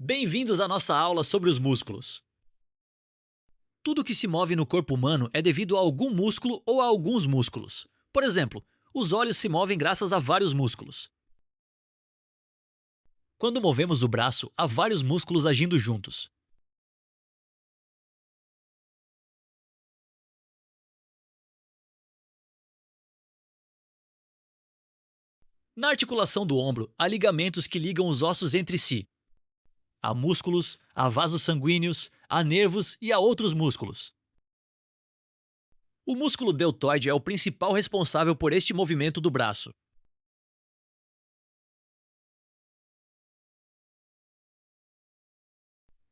Bem-vindos à nossa aula sobre os músculos. Tudo que se move no corpo humano é devido a algum músculo ou a alguns músculos. Por exemplo, os olhos se movem graças a vários músculos. Quando movemos o braço, há vários músculos agindo juntos. Na articulação do ombro, há ligamentos que ligam os ossos entre si. Há músculos, há vasos sanguíneos, há nervos e há outros músculos. O músculo deltoide é o principal responsável por este movimento do braço.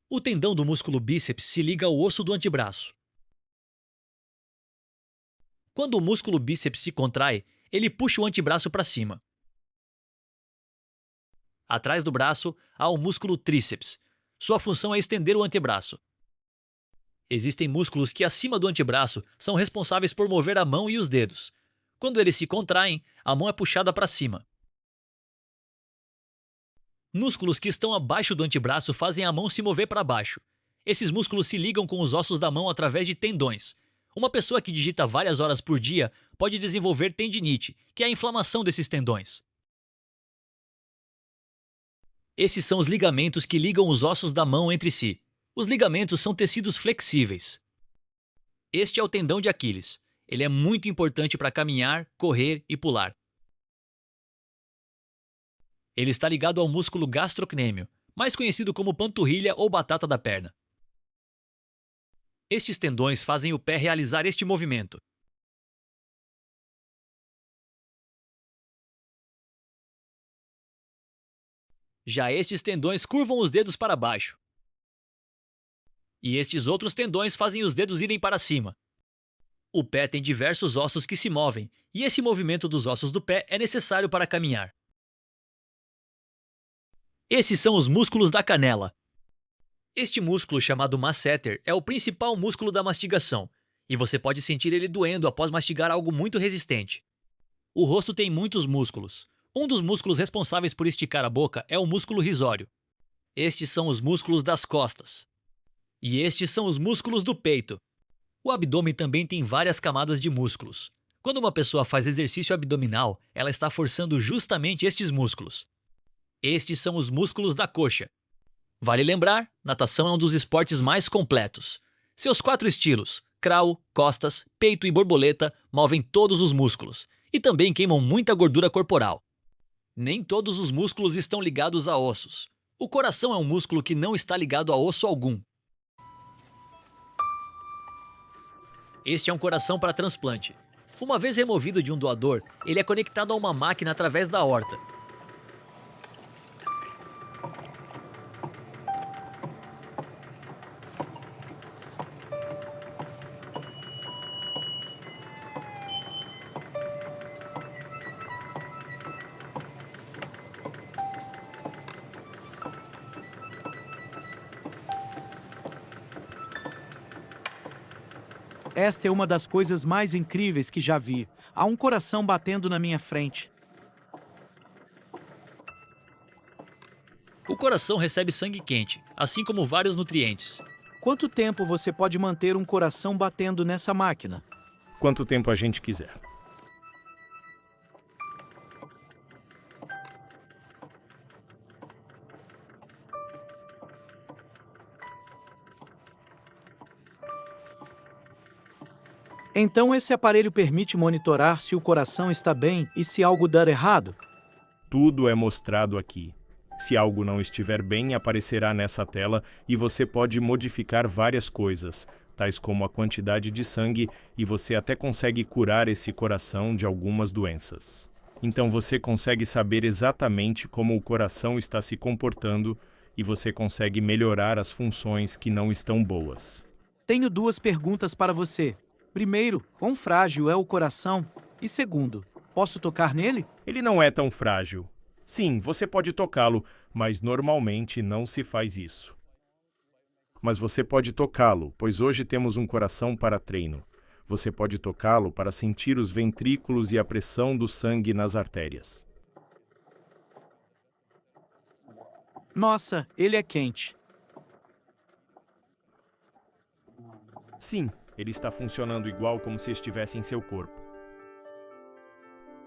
O tendão do músculo bíceps se liga ao osso do antebraço. Quando o músculo bíceps se contrai, ele puxa o antebraço para cima. Atrás do braço, há o músculo tríceps. Sua função é estender o antebraço. Existem músculos que acima do antebraço são responsáveis por mover a mão e os dedos. Quando eles se contraem, a mão é puxada para cima. Músculos que estão abaixo do antebraço fazem a mão se mover para baixo. Esses músculos se ligam com os ossos da mão através de tendões. Uma pessoa que digita várias horas por dia pode desenvolver tendinite, que é a inflamação desses tendões. Esses são os ligamentos que ligam os ossos da mão entre si. Os ligamentos são tecidos flexíveis. Este é o tendão de Aquiles. Ele é muito importante para caminhar, correr e pular. Ele está ligado ao músculo gastrocnêmio, mais conhecido como panturrilha ou batata da perna. Estes tendões fazem o pé realizar este movimento. Já estes tendões curvam os dedos para baixo. E estes outros tendões fazem os dedos irem para cima. O pé tem diversos ossos que se movem, e esse movimento dos ossos do pé é necessário para caminhar. Esses são os músculos da canela. Este músculo, chamado masseter, é o principal músculo da mastigação, e você pode sentir ele doendo após mastigar algo muito resistente. O rosto tem muitos músculos. Um dos músculos responsáveis por esticar a boca é o músculo risório. Estes são os músculos das costas. E estes são os músculos do peito. O abdômen também tem várias camadas de músculos. Quando uma pessoa faz exercício abdominal, ela está forçando justamente estes músculos. Estes são os músculos da coxa. Vale lembrar, natação é um dos esportes mais completos. Seus 4 estilos, crawl, costas, peito e borboleta, movem todos os músculos e também queimam muita gordura corporal. Nem todos os músculos estão ligados a ossos. O coração é um músculo que não está ligado a osso algum. Este é um coração para transplante. Uma vez removido de um doador, ele é conectado a uma máquina através da aorta. Esta é uma das coisas mais incríveis que já vi. Há um coração batendo na minha frente. O coração recebe sangue quente, assim como vários nutrientes. Quanto tempo você pode manter um coração batendo nessa máquina? Quanto tempo a gente quiser. Então esse aparelho permite monitorar se o coração está bem e se algo der errado? Tudo é mostrado aqui. Se algo não estiver bem, aparecerá nessa tela e você pode modificar várias coisas, tais como a quantidade de sangue, e você até consegue curar esse coração de algumas doenças. Então você consegue saber exatamente como o coração está se comportando e você consegue melhorar as funções que não estão boas. Tenho 2 perguntas para você. Primeiro, quão frágil é o coração? E segundo, posso tocar nele? Ele não é tão frágil. Sim, você pode tocá-lo, mas normalmente não se faz isso. Mas você pode tocá-lo, pois hoje temos um coração para treino. Você pode tocá-lo para sentir os ventrículos e a pressão do sangue nas artérias. Nossa, ele é quente. Sim, ele está funcionando igual como se estivesse em seu corpo.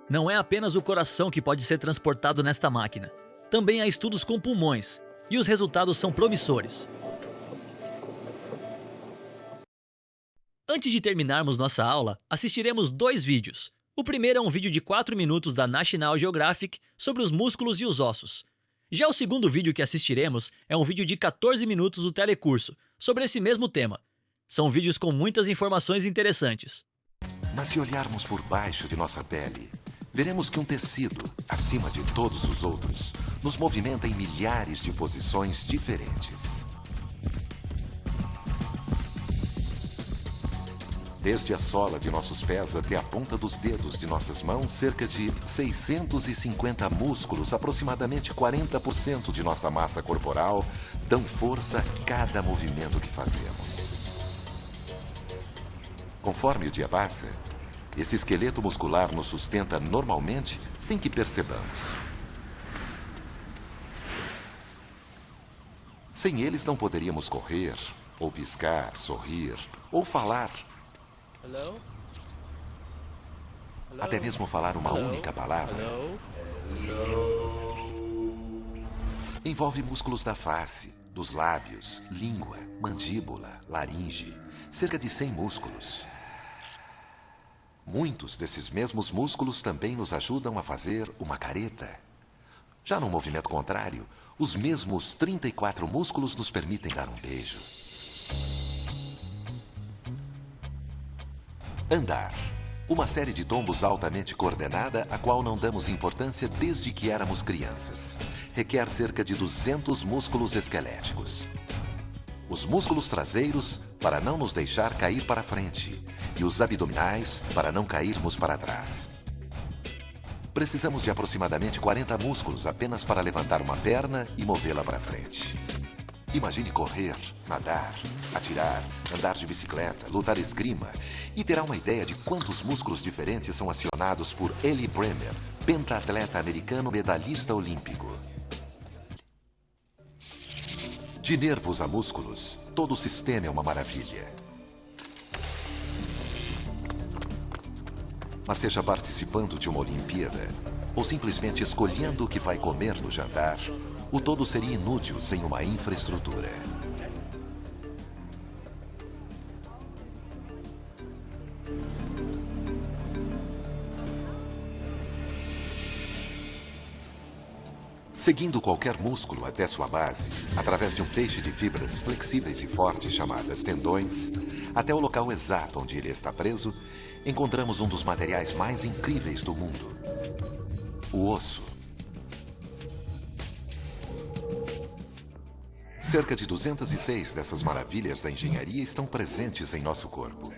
Não é apenas o coração que pode ser transportado nesta máquina. Também há estudos com pulmões, e os resultados são promissores. Antes de terminarmos nossa aula, assistiremos 2 vídeos. O primeiro é um vídeo de 4 minutos da National Geographic sobre os músculos e os ossos. Já o segundo vídeo que assistiremos é um vídeo de 14 minutos do telecurso, sobre esse mesmo tema. São vídeos com muitas informações interessantes. Mas se olharmos por baixo de nossa pele, veremos que um tecido, acima de todos os outros, nos movimenta em milhares de posições diferentes. Desde a sola de nossos pés até a ponta dos dedos de nossas mãos, cerca de 650 músculos, aproximadamente 40% de nossa massa corporal, dão força a cada movimento que fazemos. Conforme o dia passa, esse esqueleto muscular nos sustenta normalmente sem que percebamos. Sem eles não poderíamos correr, ou piscar, sorrir, ou falar. Até mesmo falar uma única palavra. Envolve músculos da face, dos lábios, língua, mandíbula, laringe, cerca de 100 músculos. Muitos desses mesmos músculos também nos ajudam a fazer uma careta. Já no movimento contrário, os mesmos 34 músculos nos permitem dar um beijo. Andar. Uma série de tombos altamente coordenada, a qual não damos importância desde que éramos crianças. Requer cerca de 200 músculos esqueléticos. Os músculos traseiros, para não nos deixar cair para frente. E os abdominais, para não cairmos para trás. Precisamos de aproximadamente 40 músculos apenas para levantar uma perna e movê-la para frente. Imagine correr, nadar, atirar, andar de bicicleta, lutar esgrima e terá uma ideia de quantos músculos diferentes são acionados por Eli Bremer, pentaatleta americano medalhista olímpico. De nervos a músculos, todo o sistema é uma maravilha. Mas seja participando de uma Olimpíada ou simplesmente escolhendo o que vai comer no jantar, o todo seria inútil sem uma infraestrutura. Seguindo qualquer músculo até sua base, através de um feixe de fibras flexíveis e fortes chamadas tendões, até o local exato onde ele está preso, encontramos um dos materiais mais incríveis do mundo: o osso. Cerca de 206 dessas maravilhas da engenharia estão presentes em nosso corpo.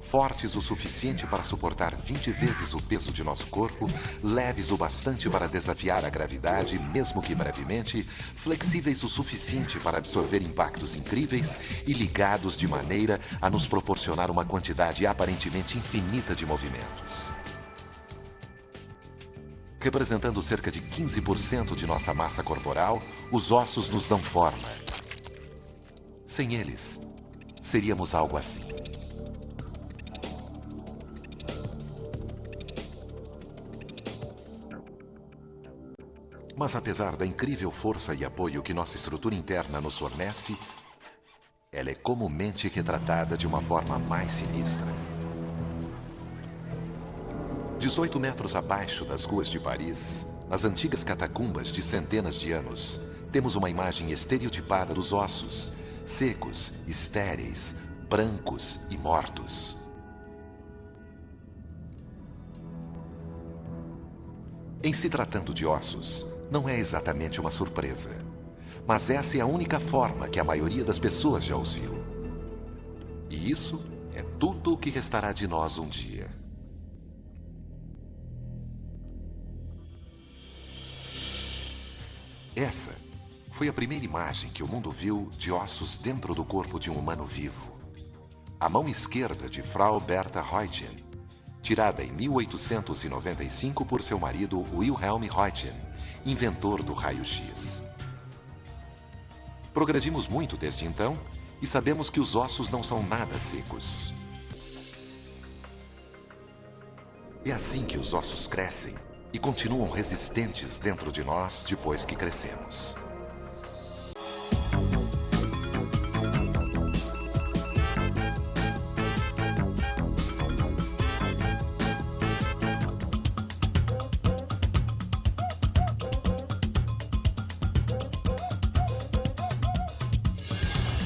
Fortes o suficiente para suportar 20 vezes o peso de nosso corpo, leves o bastante para desafiar a gravidade, mesmo que brevemente, flexíveis o suficiente para absorver impactos incríveis e ligados de maneira a nos proporcionar uma quantidade aparentemente infinita de movimentos. Representando cerca de 15% de nossa massa corporal, os ossos nos dão forma. Sem eles, seríamos algo assim. Mas apesar da incrível força e apoio que nossa estrutura interna nos fornece, ela é comumente retratada de uma forma mais sinistra. 18 metros abaixo das ruas de Paris, nas antigas catacumbas de centenas de anos, temos uma imagem estereotipada dos ossos, secos, estéreis, brancos e mortos. Em se tratando de ossos, não é exatamente uma surpresa, mas essa é a única forma que a maioria das pessoas já os viu. E isso é tudo o que restará de nós um dia. Essa foi a primeira imagem que o mundo viu de ossos dentro do corpo de um humano vivo. A mão esquerda de Frau Bertha Reuchen, tirada em 1895 por seu marido Wilhelm Reuchen, inventor do raio-x. Progredimos muito desde então e sabemos que os ossos não são nada secos. É assim que os ossos crescem e continuam resistentes dentro de nós depois que crescemos.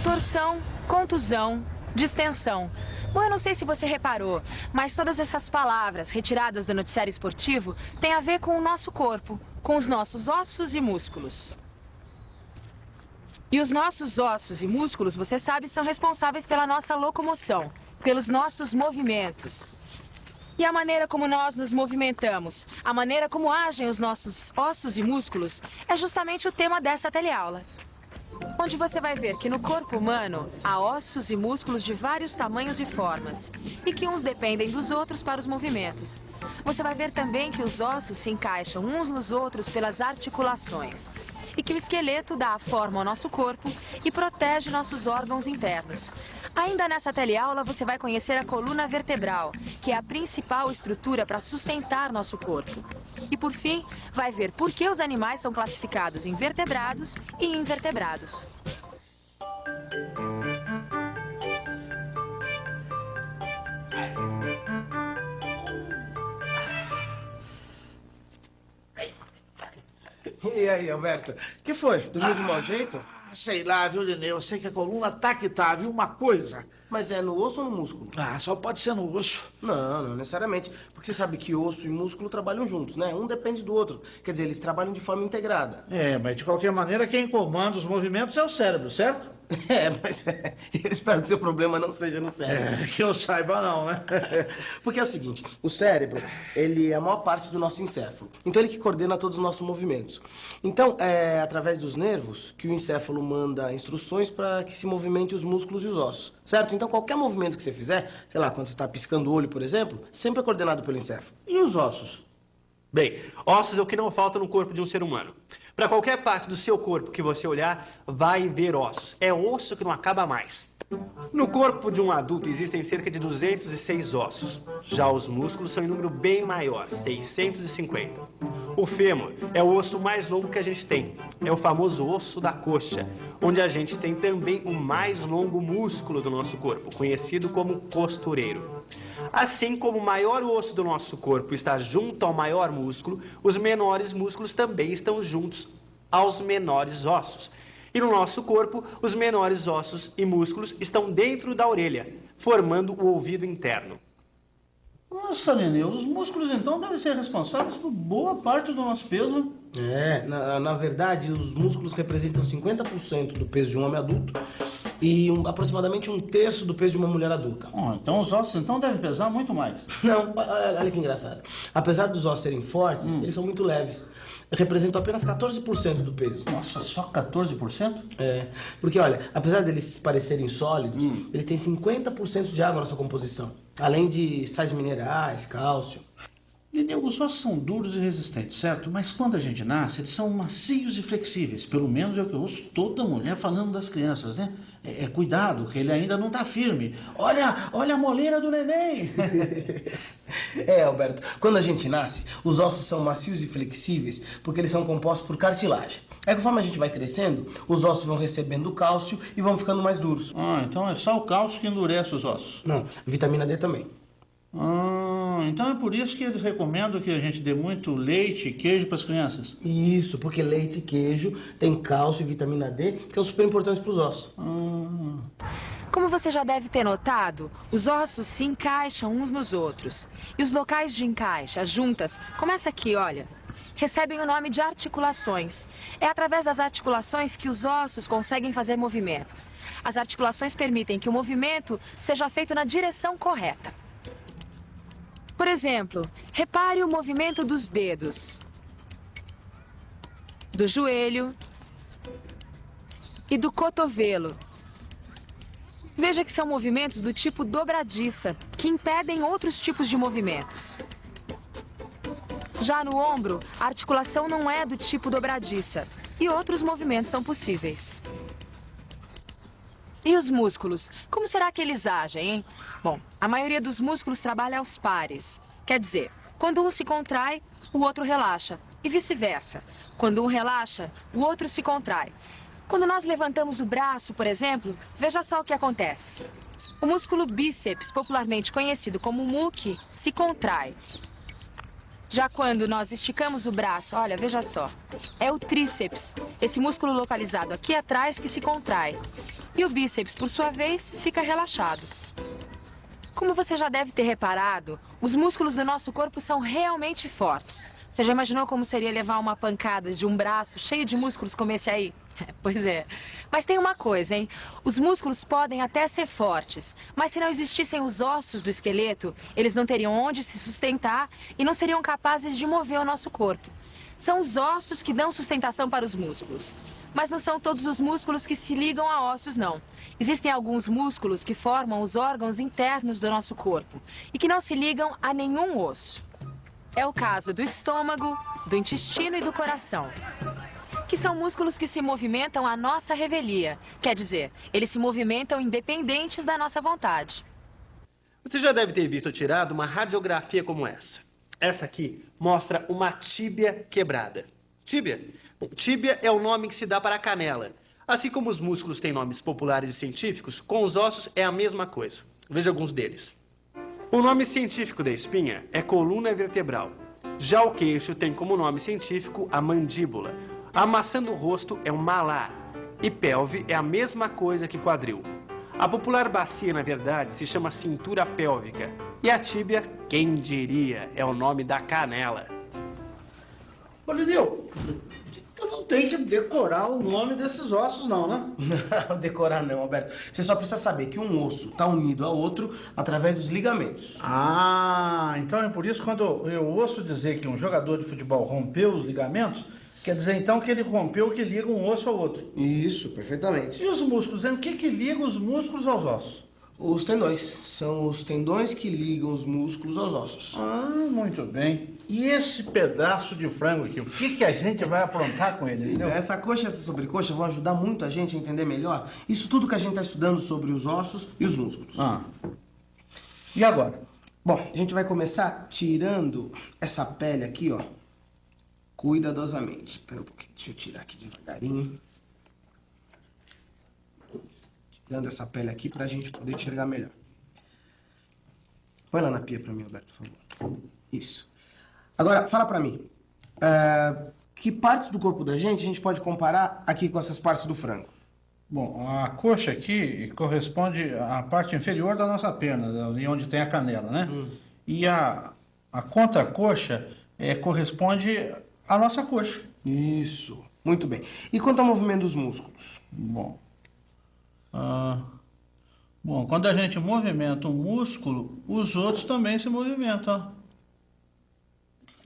Torção, contusão, distensão. Bom, eu não sei se você reparou, mas todas essas palavras retiradas do noticiário esportivo têm a ver com o nosso corpo, com os nossos ossos e músculos. E os nossos ossos e músculos, você sabe, são responsáveis pela nossa locomoção, pelos nossos movimentos. E a maneira como nós nos movimentamos, a maneira como agem os nossos ossos e músculos, é justamente o tema dessa teleaula. Onde você vai ver que no corpo humano há ossos e músculos de vários tamanhos e formas, e que uns dependem dos outros para os movimentos. Você vai ver também que os ossos se encaixam uns nos outros pelas articulações, e que o esqueleto dá a forma ao nosso corpo e protege nossos órgãos internos. Ainda nessa teleaula você vai conhecer a coluna vertebral, que é a principal estrutura para sustentar nosso corpo. E por fim, vai ver por que os animais são classificados em vertebrados e invertebrados. E aí, Alberto? Que foi? Dormiu de mau jeito? Sei lá, viu, Lineu? Eu sei que a coluna tá que tá, viu? Uma coisa. Mas é no osso ou no músculo? Só pode ser no osso. Não necessariamente. Porque você sabe que osso e músculo trabalham juntos, né? Um depende do outro. Quer dizer, eles trabalham de forma integrada. Mas de qualquer maneira, quem comanda os movimentos é o cérebro, certo? Mas eu espero que seu problema não seja no cérebro. Que eu saiba não, né? Porque é o seguinte, o cérebro, ele é a maior parte do nosso encéfalo. Então ele que coordena todos os nossos movimentos. Então, é através dos nervos que o encéfalo manda instruções para que se movimente os músculos e os ossos, certo? Então qualquer movimento que você fizer, sei lá, quando você está piscando o olho, por exemplo, sempre é coordenado pelo encéfalo. E os ossos? Bem, ossos é o que não falta no corpo de um ser humano. Para qualquer parte do seu corpo que você olhar, vai ver ossos. É osso que não acaba mais. No corpo de um adulto existem cerca de 206 ossos. Já os músculos são em número bem maior, 650. O fêmur é o osso mais longo que a gente tem. É o famoso osso da coxa, onde a gente tem também o mais longo músculo do nosso corpo, conhecido como costureiro. Assim como o maior osso do nosso corpo está junto ao maior músculo, os menores músculos também estão juntos aos menores ossos. E no nosso corpo, os menores ossos e músculos estão dentro da orelha, formando o ouvido interno. Nossa, Lineu, os músculos então devem ser responsáveis por boa parte do nosso peso, né? Na verdade, os músculos representam 50% do peso de um homem adulto e aproximadamente 1/3 do peso de uma mulher adulta. Então os ossos então devem pesar muito mais. Não, olha que engraçado. Apesar dos ossos serem fortes, eles são muito leves. Representam apenas 14% do peso. Nossa, só 14%? Porque olha, apesar deles parecerem sólidos, eles têm 50% de água na sua composição. Além de sais minerais, cálcio. Lineu, os ossos são duros e resistentes, certo? Mas quando a gente nasce, eles são macios e flexíveis. Pelo menos é o que eu ouço toda mulher falando das crianças, né? Cuidado, que ele ainda não tá firme. Olha a moleira do neném! Alberto, quando a gente nasce, os ossos são macios e flexíveis porque eles são compostos por cartilagem. Conforme a gente vai crescendo, os ossos vão recebendo cálcio e vão ficando mais duros. Então é só o cálcio que endurece os ossos? Não, vitamina D também. Então é por isso que eles recomendam que a gente dê muito leite e queijo para as crianças. Isso, porque leite e queijo tem cálcio e vitamina D que são super importantes para os ossos. Como você já deve ter notado, os ossos se encaixam uns nos outros. E os locais de encaixe, as juntas, começa aqui, olha, recebem o nome de articulações. É através das articulações que os ossos conseguem fazer movimentos. As articulações permitem que o movimento seja feito na direção correta. Por exemplo, repare o movimento dos dedos, do joelho e do cotovelo. Veja que são movimentos do tipo dobradiça, que impedem outros tipos de movimentos. Já no ombro, a articulação não é do tipo dobradiça e outros movimentos são possíveis. E os músculos? Como será que eles agem, hein? Bom, a maioria dos músculos trabalha aos pares. Quer dizer, quando um se contrai, o outro relaxa. E vice-versa. Quando um relaxa, o outro se contrai. Quando nós levantamos o braço, por exemplo, veja só o que acontece. O músculo bíceps, popularmente conhecido como muque, se contrai. Já quando nós esticamos o braço, olha, veja só, é o tríceps, esse músculo localizado aqui atrás que se contrai. E o bíceps, por sua vez, fica relaxado. Como você já deve ter reparado, os músculos do nosso corpo são realmente fortes. Você já imaginou como seria levar uma pancada de um braço cheio de músculos como esse aí? Pois é. Mas tem uma coisa, hein? Os músculos podem até ser fortes, mas se não existissem os ossos do esqueleto, eles não teriam onde se sustentar e não seriam capazes de mover o nosso corpo. São os ossos que dão sustentação para os músculos. Mas não são todos os músculos que se ligam a ossos, não. Existem alguns músculos que formam os órgãos internos do nosso corpo e que não se ligam a nenhum osso. É o caso do estômago, do intestino e do coração, que são músculos que se movimentam à nossa revelia. Quer dizer, eles se movimentam independentes da nossa vontade. Você já deve ter visto tirado uma radiografia como essa. Essa aqui mostra uma tíbia quebrada. Tíbia? Bom, tíbia é o nome que se dá para a canela. Assim como os músculos têm nomes populares e científicos, com os ossos é a mesma coisa. Veja alguns deles. O nome científico da espinha é coluna vertebral. Já o queixo tem como nome científico a mandíbula. A maçã do rosto é um malar. E pelve é a mesma coisa que quadril. A popular bacia, na verdade, se chama cintura pélvica. E a tíbia, quem diria, é o nome da canela. Ô, Lineu, eu não tenho que decorar o nome desses ossos, não, né? Não, decorar não, Alberto. Você só precisa saber que um osso está unido ao outro através dos ligamentos. Ah, então é por isso quando eu ouço dizer que um jogador de futebol rompeu os ligamentos, quer dizer então que ele rompeu o que liga um osso ao outro. Isso, perfeitamente. E os músculos, hein? O que liga os músculos aos ossos? Os tendões. São os tendões que ligam os músculos aos ossos. Ah, muito bem. E esse pedaço de frango aqui, o que a gente vai aprontar com ele, entendeu? Essa coxa e essa sobrecoxa vão ajudar muito a gente a entender melhor isso tudo que a gente está estudando sobre os ossos e os músculos. Ah. E agora? Bom, a gente vai começar tirando essa pele aqui, ó, cuidadosamente. Espera um pouquinho, deixa eu tirar aqui devagarinho. Tirando essa pele aqui pra gente poder enxergar melhor. Põe lá na pia pra mim, Alberto, por favor. Isso. Agora, fala pra mim. Que partes do corpo da gente pode comparar aqui com essas partes do frango? Bom, a coxa aqui corresponde à parte inferior da nossa perna, ali onde tem a canela, né? E a contracoxa corresponde à nossa coxa. Isso. Muito bem. E quanto ao movimento dos músculos? Bom, quando a gente movimenta um músculo, os outros também se movimentam.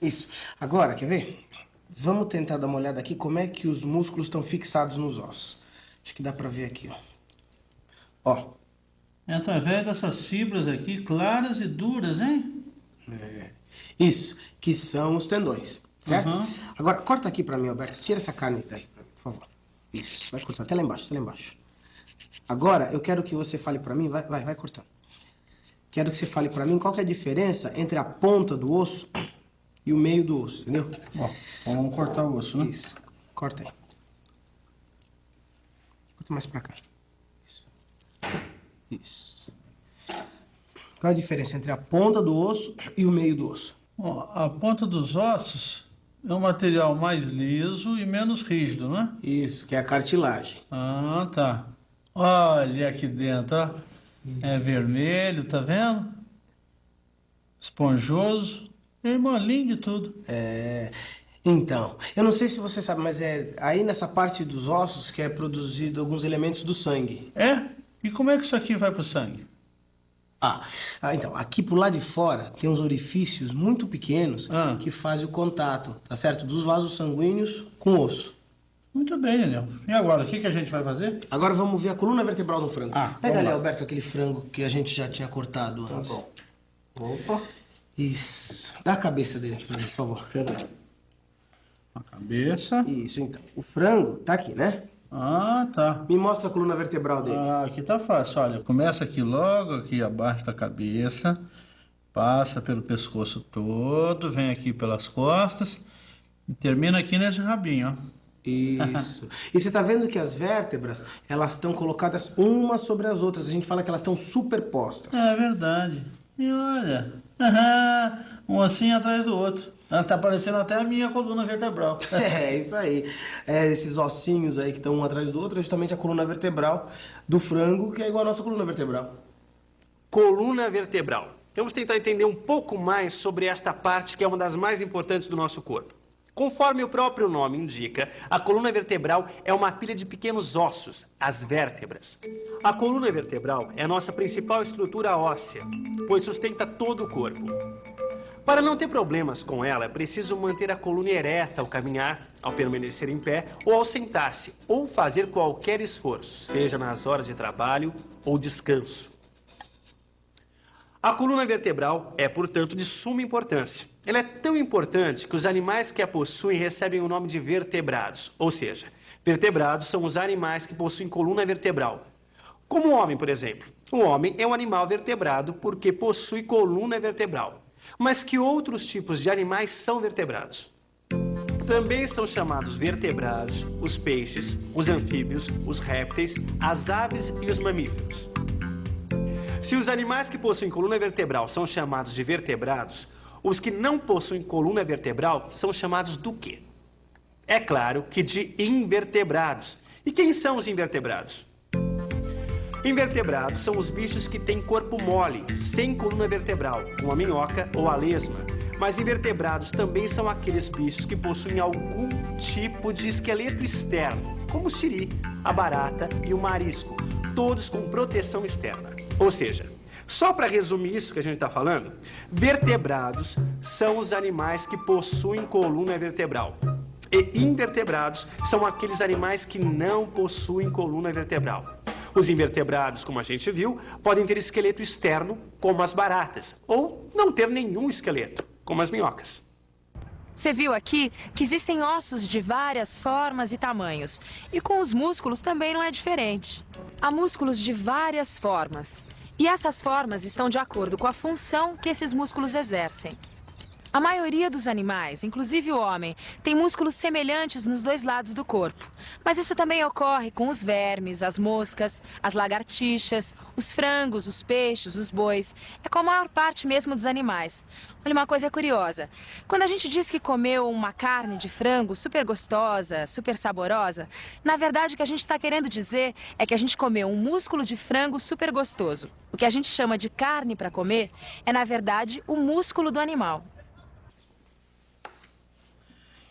Isso. Agora, quer ver? Vamos tentar dar uma olhada aqui como é que os músculos estão fixados nos ossos. Acho que dá pra ver aqui, ó. Ó. É através dessas fibras aqui, claras e duras, hein? Isso, que são os tendões, certo? Uhum. Agora, corta aqui pra mim, Alberto. Tira essa carne daí, por favor. Isso, vai cortar até lá embaixo, até lá embaixo. Agora, eu quero que você fale pra mim, vai cortando. Quero que você fale pra mim qual que é a diferença entre a ponta do osso e o meio do osso, entendeu? Ó, vamos cortar o osso, né? Isso, corta aí. Corta mais pra cá. Isso. Isso. Qual é a diferença entre a ponta do osso e o meio do osso? Ó, a ponta dos ossos é um material mais liso e menos rígido, né? Isso, que é a cartilagem. Ah, tá. Olha aqui dentro, ó. Isso. É vermelho, tá vendo? Esponjoso e molinho de tudo. Então, eu não sei se você sabe, mas é aí nessa parte dos ossos que é produzido alguns elementos do sangue. É? E como é que isso aqui vai pro sangue? Então, aqui pro lado de fora tem uns orifícios muito pequenos que fazem o contato, tá certo? Dos vasos sanguíneos com o osso. Muito bem, Daniel. E agora, o que a gente vai fazer? Agora vamos ver a coluna vertebral do frango. Pega vamos ali, lá. Alberto, aquele frango que a gente já tinha cortado antes. Tá bom. Opa. Isso. Dá a cabeça dele aqui pra mim, por favor. A cabeça. Isso, então. O frango tá aqui, né? Ah, tá. Me mostra a coluna vertebral dele. Ah, aqui tá fácil. Olha, começa aqui logo, aqui abaixo da cabeça. Passa pelo pescoço todo, vem aqui pelas costas. E termina aqui nesse rabinho, ó. Isso. E você tá vendo que as vértebras, elas estão colocadas umas sobre as outras. A gente fala que elas estão superpostas. É verdade. E olha, um ossinho atrás do outro. Tá parecendo até a minha coluna vertebral. É, isso aí. É, esses ossinhos aí que estão um atrás do outro é justamente a coluna vertebral do frango, que é igual a nossa coluna vertebral. Coluna vertebral. Vamos tentar entender um pouco mais sobre esta parte que é uma das mais importantes do nosso corpo. Conforme o próprio nome indica, a coluna vertebral é uma pilha de pequenos ossos, as vértebras. A coluna vertebral é a nossa principal estrutura óssea, pois sustenta todo o corpo. Para não ter problemas com ela, é preciso manter a coluna ereta ao caminhar, ao permanecer em pé ou ao sentar-se, ou fazer qualquer esforço, seja nas horas de trabalho ou descanso. A coluna vertebral é, portanto, de suma importância. Ela é tão importante que os animais que a possuem recebem o nome de vertebrados, ou seja, vertebrados são os animais que possuem coluna vertebral. Como o homem, por exemplo. O homem é um animal vertebrado porque possui coluna vertebral. Mas que outros tipos de animais são vertebrados? Também são chamados vertebrados os peixes, os anfíbios, os répteis, as aves e os mamíferos. Se os animais que possuem coluna vertebral são chamados de vertebrados, os que não possuem coluna vertebral são chamados do quê? É claro que de invertebrados. E quem são os invertebrados? Invertebrados são os bichos que têm corpo mole, sem coluna vertebral, como a minhoca ou a lesma. Mas invertebrados também são aqueles bichos que possuem algum tipo de esqueleto externo, como o siri, a barata e o marisco, todos com proteção externa. Ou seja, só para resumir isso que a gente está falando, vertebrados são os animais que possuem coluna vertebral. E invertebrados são aqueles animais que não possuem coluna vertebral. Os invertebrados, como a gente viu, podem ter esqueleto externo, como as baratas, ou não ter nenhum esqueleto, como as minhocas. Você viu aqui que existem ossos de várias formas e tamanhos. E com os músculos também não é diferente. Há músculos de várias formas. E essas formas estão de acordo com a função que esses músculos exercem. A maioria dos animais, inclusive o homem, tem músculos semelhantes nos dois lados do corpo. Mas isso também ocorre com os vermes, as moscas, as lagartixas, os frangos, os peixes, os bois. É com a maior parte mesmo dos animais. Olha, uma coisa curiosa. Quando a gente diz que comeu uma carne de frango super gostosa, super saborosa, na verdade o que a gente está querendo dizer é que a gente comeu um músculo de frango super gostoso. O que a gente chama de carne para comer é, na verdade, o músculo do animal.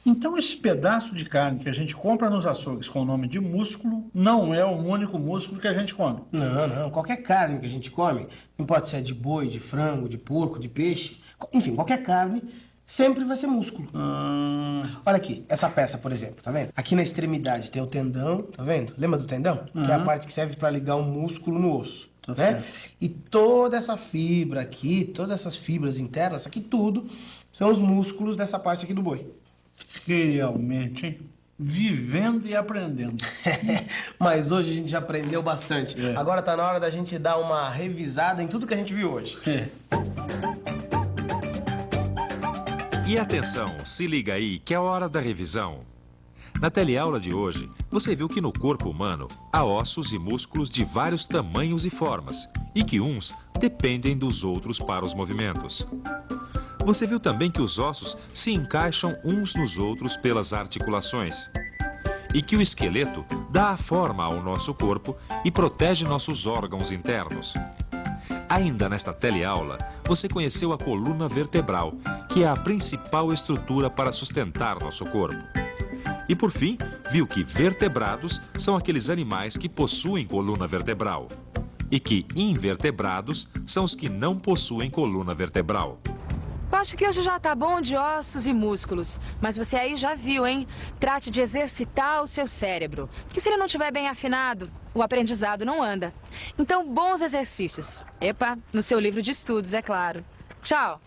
Então, esse pedaço de carne que a gente compra nos açougues com o nome de músculo não é o único músculo que a gente come. Não. Qualquer carne que a gente come, não importa se é de boi, de frango, de porco, de peixe, enfim, qualquer carne, sempre vai ser músculo. Olha aqui, essa peça, por exemplo, tá vendo? Aqui na extremidade tem o tendão, tá vendo? Lembra do tendão? Que é a parte que serve para ligar um músculo no osso. Tá né? certo. E toda essa fibra aqui, todas essas fibras internas, aqui tudo, são os músculos dessa parte aqui do boi. Realmente, hein? Vivendo e aprendendo. Mas hoje a gente já aprendeu bastante. Agora tá na hora da gente dar uma revisada em tudo que a gente viu hoje. E atenção, se liga aí que é hora da revisão. Na teleaula de hoje, você viu que no corpo humano há ossos e músculos de vários tamanhos e formas, e que uns dependem dos outros para os movimentos. Você viu também que os ossos se encaixam uns nos outros pelas articulações, e que o esqueleto dá a forma ao nosso corpo e protege nossos órgãos internos. Ainda nesta teleaula, você conheceu a coluna vertebral, que é a principal estrutura para sustentar nosso corpo. E por fim, viu que vertebrados são aqueles animais que possuem coluna vertebral, e que invertebrados são os que não possuem coluna vertebral. Eu acho que hoje já tá bom de ossos e músculos, mas você aí já viu, hein? Trate de exercitar o seu cérebro, porque se ele não estiver bem afinado, o aprendizado não anda. Então, bons exercícios. Epa, no seu livro de estudos, é claro. Tchau!